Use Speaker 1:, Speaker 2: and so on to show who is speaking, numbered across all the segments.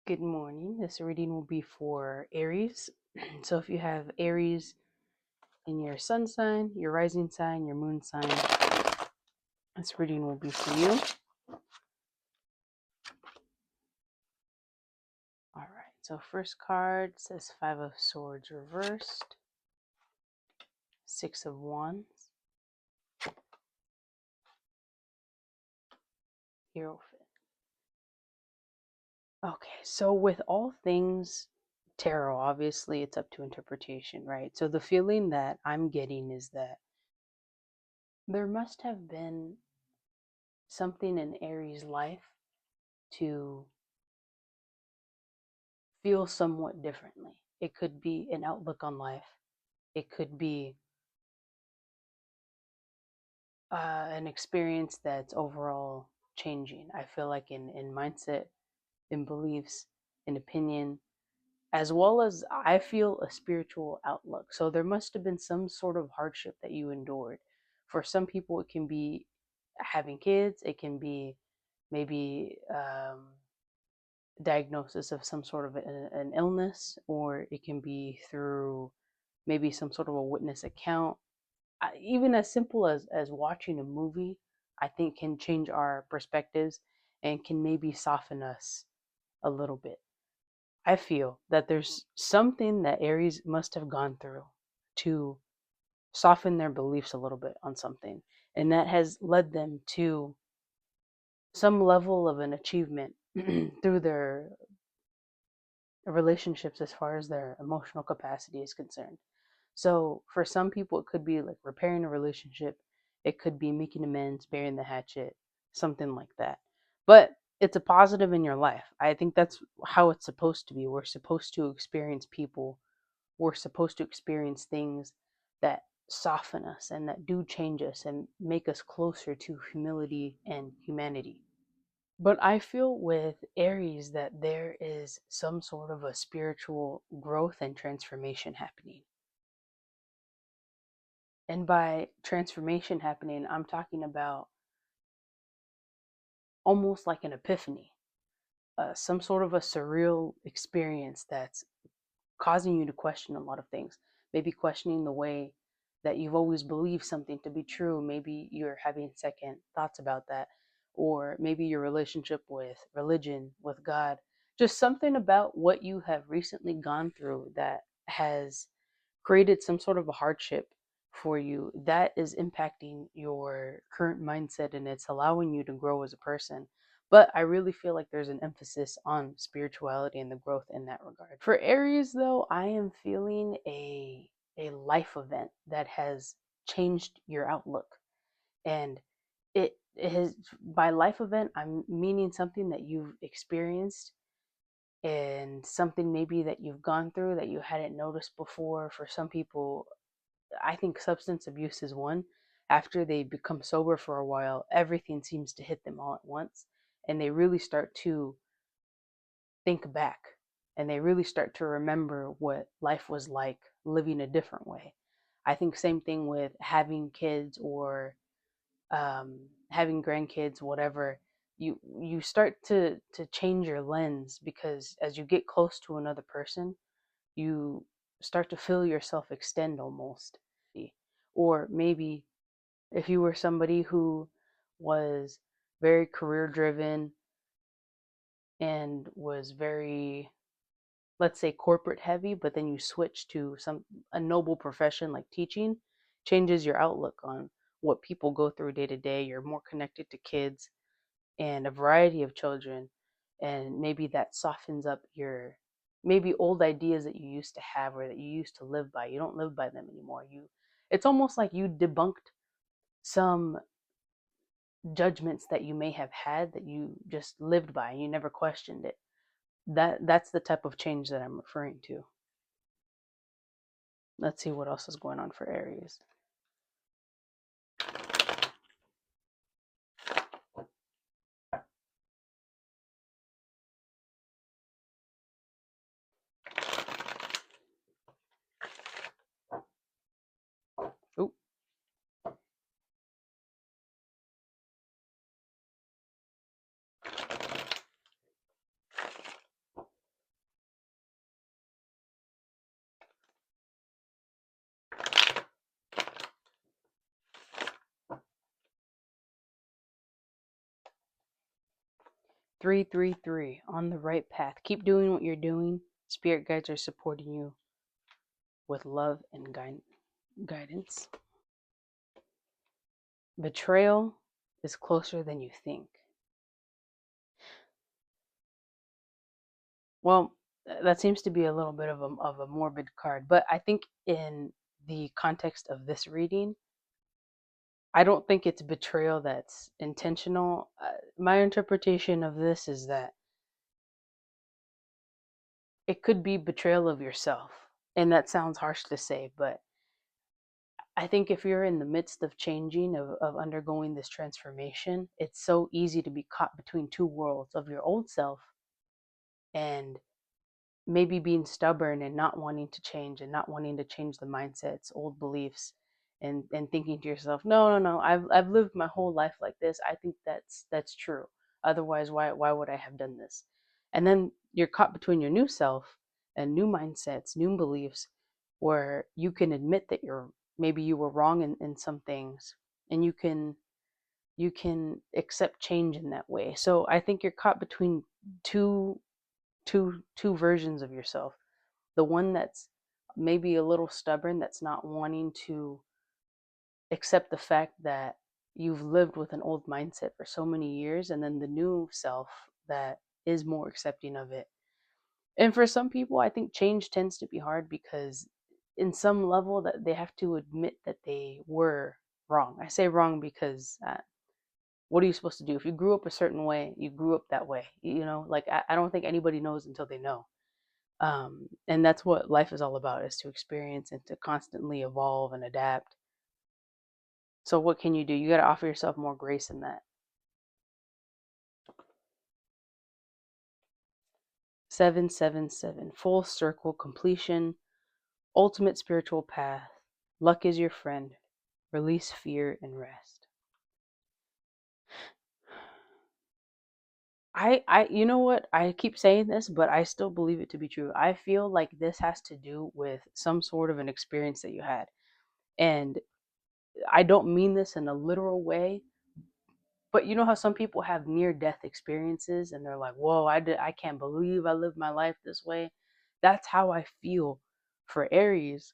Speaker 1: Good morning. This reading will be for Aries. So if you have Aries in your sun sign, your rising sign, your moon sign, this reading will be for you. All right. So first card says Five of Swords reversed, Six of Wands, Hierophant. Okay. So with all things tarot, obviously it's up to interpretation, right? So the feeling that I'm getting is that there must have been something in Aries' life to feel somewhat differently. It could be an outlook on life. It could be an experience that's overall changing. I feel like in mindset, in beliefs, in opinion, as well as I feel a spiritual outlook. So there must have been some sort of hardship that you endured. For some people, it can be having kids. It can be maybe diagnosis of some sort of an illness, or it can be through maybe some sort of a witness account. Even as simple as watching a movie, I think can change our perspectives and can maybe soften us a little bit. I feel that there's something that Aries must have gone through to soften their beliefs a little bit on something, and that has led them to some level of an achievement through their relationships as far as their emotional capacity is concerned. So for some people, it could be like repairing a relationship. It could be making amends, burying the hatchet, something like that. But it's a positive in your life. I think that's how it's supposed to be. We're supposed to experience people. We're supposed to experience things that soften us and that do change us and make us closer to humility and humanity. But I feel with Aries that there is some sort of a spiritual growth and transformation happening. And by transformation happening, I'm talking about almost like an epiphany, some sort of a surreal experience that's causing you to question a lot of things. Maybe questioning the way that you've always believed something to be true. Maybe you're having second thoughts about that. Or maybe your relationship with religion, with God, just something about what you have recently gone through that has created some sort of a hardship for you that is impacting your current mindset and it's allowing you to grow as a person. But I really feel like there's an emphasis on spirituality and the growth in that regard. For Aries, though, I am feeling a life event that has changed your outlook. And it has, by life event, I'm meaning something that you've experienced and something maybe that you've gone through that you hadn't noticed before. For some people, I think substance abuse is one. After they become sober for a while, everything seems to hit them all at once, and they really start to think back and they really start to remember what life was like living a different way. I think same thing with having kids or having grandkids, whatever. You start to change your lens because as you get close to another person, you start to feel yourself extend almost. Or maybe if you were somebody who was very career driven and was very, let's say, corporate heavy, but then you switch to some a noble profession like teaching, changes your outlook on what people go through day to day. You're more connected to kids and a variety of children, and maybe that softens up your maybe old ideas that you used to have or that you used to live by. You don't live by them anymore. It's almost like you debunked some judgments that you may have had that you just lived by and you never questioned it. That's the type of change that I'm referring to. Let's see what else is going on for Aries. Ooh. 333, on the right path. Keep doing what you're doing. Spirit guides are supporting you with love and guidance. Betrayal is closer than you think. Well, that seems to be a little bit of a morbid card, but I think in the context of this reading, I don't think it's betrayal that's intentional. My interpretation of this is that it could be betrayal of yourself. And that sounds harsh to say, but I think if you're in the midst of changing, of undergoing this transformation, it's so easy to be caught between two worlds of your old self and maybe being stubborn and not wanting to change and not wanting to change the mindsets, old beliefs, and thinking to yourself, no, no, no, I've lived my whole life like this. I think that's true. Otherwise, why would I have done this? And then you're caught between your new self and new mindsets, new beliefs, where you can admit that maybe you were wrong in some things, and you can accept change in that way. So I think you're caught between two two versions of yourself. The one that's maybe a little stubborn, that's not wanting to accept the fact that you've lived with an old mindset for so many years, and then the new self that is more accepting of it. And for some people, I think change tends to be hard because in some level that they have to admit that they were wrong. I say wrong because what are you supposed to do? If you grew up a certain way, you grew up that way. Like I don't think anybody knows until they know. And that's what life is all about, is to experience and to constantly evolve and adapt. So what can you do? You got to offer yourself more grace in that. 777, full circle completion, ultimate spiritual path. Luck is your friend. Release fear and rest. You know what? I keep saying this, but I still believe it to be true. I feel like this has to do with some sort of an experience that you had. And I don't mean this in a literal way, but you know how some people have near death experiences and they're like, "Whoa, I can't believe I lived my life this way." That's how I feel for Aries,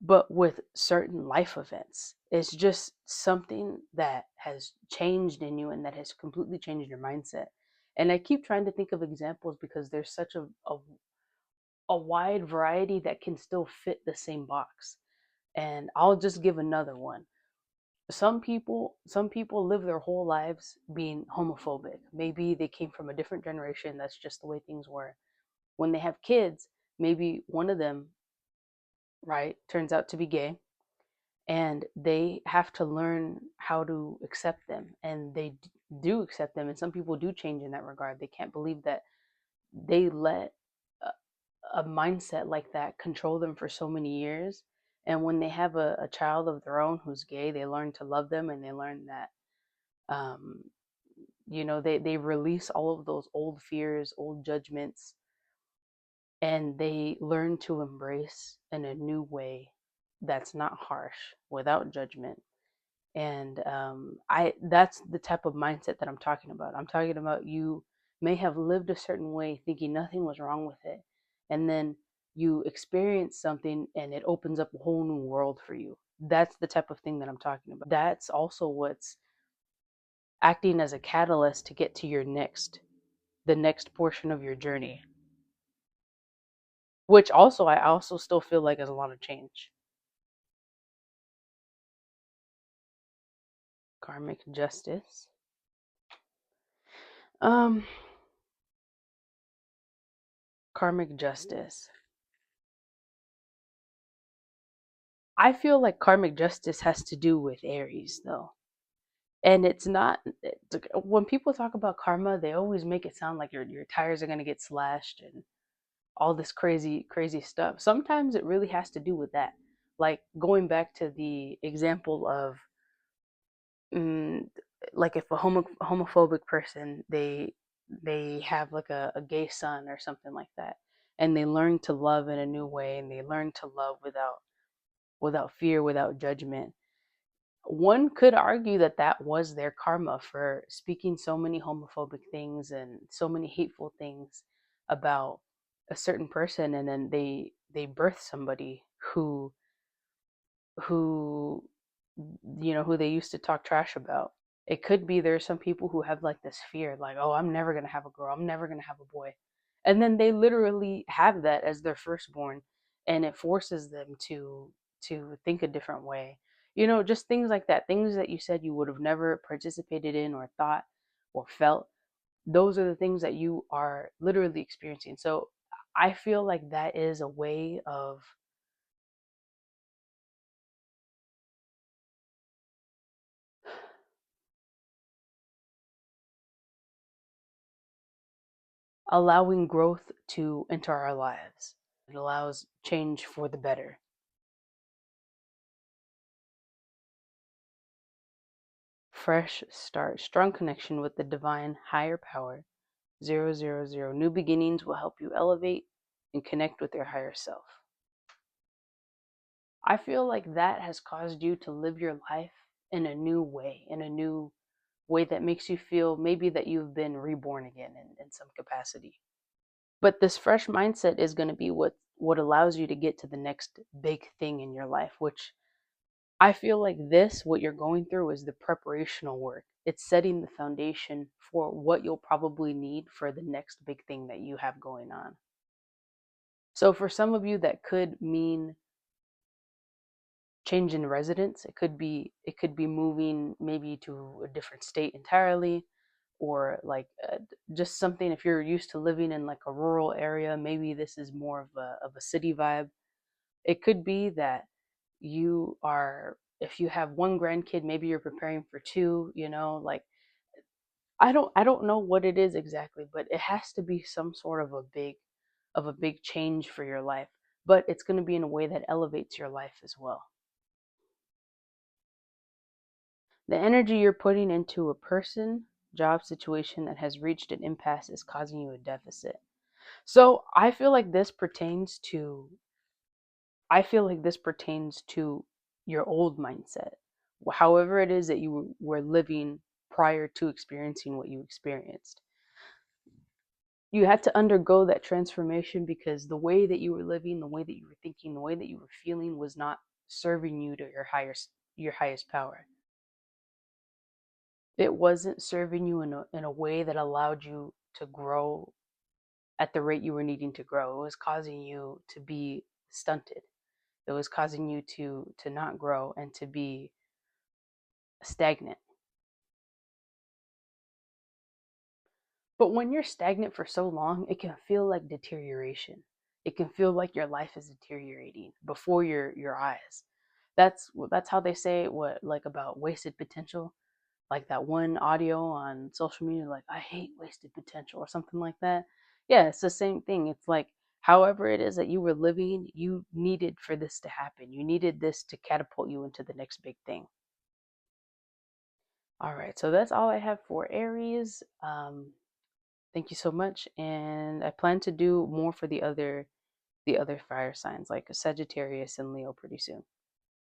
Speaker 1: but with certain life events. It's just something that has changed in you and that has completely changed your mindset. And I keep trying to think of examples because there's such a wide variety that can still fit the same box. And I'll just give another one. Some people live their whole lives being homophobic. Maybe they came from a different generation. That's just the way things were. When they have kids, maybe one of them, right, turns out to be gay, and they have to learn how to accept them, and they do accept them, and some people do change in that regard. They can't believe that they let a mindset like that control them for so many years. And when they have a child of their own who's gay, they learn to love them, and they learn that um, they release all of those old fears, old judgments, and they learn to embrace in a new way that's not harsh, without judgment. And I that's the type of mindset that I'm talking about. I'm talking about, you may have lived a certain way thinking nothing was wrong with it, and then you experience something and it opens up a whole new world for you. That's the type of thing that I'm talking about. That's also what's acting as a catalyst to get to the next portion of your journey, which also I also still feel like is a lot of change. Karmic justice. um Karmic justice, I feel like karmic justice has to do with Aries, though. And it's not, when people talk about karma, they always make it sound like your tires are going to get slashed and all this crazy, crazy stuff. Sometimes it really has to do with that. Like going back to the example of, mm, like if a homophobic person, they have like a gay son or something like that, and they learn to love in a new way, and they learn to love without fear, without judgment. One could argue that that was their karma for speaking so many homophobic things and so many hateful things about a certain person, and then they birth somebody who who they used to talk trash about. It could be there's some people who have like this fear, like, oh, I'm never gonna have a girl, I'm never gonna have a boy. And then they literally have that as their firstborn, and it forces them to think a different way. Just things like that, things that you said you would have never participated in or thought or felt. Those are the things that you are literally experiencing. So I feel like that is a way of allowing growth to enter our lives. It allows change for the better. Fresh start, strong connection with the divine higher power. 000. New beginnings will help you elevate and connect with your higher self. I feel like that has caused you to live your life in a new way, in a new way that makes you feel maybe that you've been reborn again in some capacity. But this fresh mindset is going to be what allows you to get to the next big thing in your life, which I feel like what you're going through is the preparational work. It's setting the foundation for what you'll probably need for the next big thing that you have going on. So for some of you, that could mean change in residence. It could be moving maybe to a different state entirely, or like just something. If you're used to living in like a rural area, maybe this is more of a city vibe. It could be that if you have one grandkid, maybe you're preparing for two, like I don't know what it is exactly, but it has to be some sort of a big change for your life. But it's going to be in a way that elevates your life as well. The energy you're putting into a person, job, situation that has reached an impasse is causing you a deficit. So I feel like this pertains to your old mindset. However it is that you were living prior to experiencing what you experienced. You had to undergo that transformation because the way that you were living, the way that you were thinking, the way that you were feeling was not serving you to your highest power. It wasn't serving you in a way that allowed you to grow at the rate you were needing to grow. It was causing you to be stunted. It was causing you to not grow and to be stagnant. But when you're stagnant for so long, it can feel like deterioration. It can feel like your life is deteriorating before your eyes. That's how they say what like about wasted potential, like that one audio on social media, like I hate wasted potential or something like that. Yeah, it's the same thing. It's like however it is that you were living, you needed for this to happen. You needed this to catapult you into the next big thing. All right, so that's all I have for Aries. Thank you so much, and I plan to do more for the other fire signs like Sagittarius and Leo pretty soon.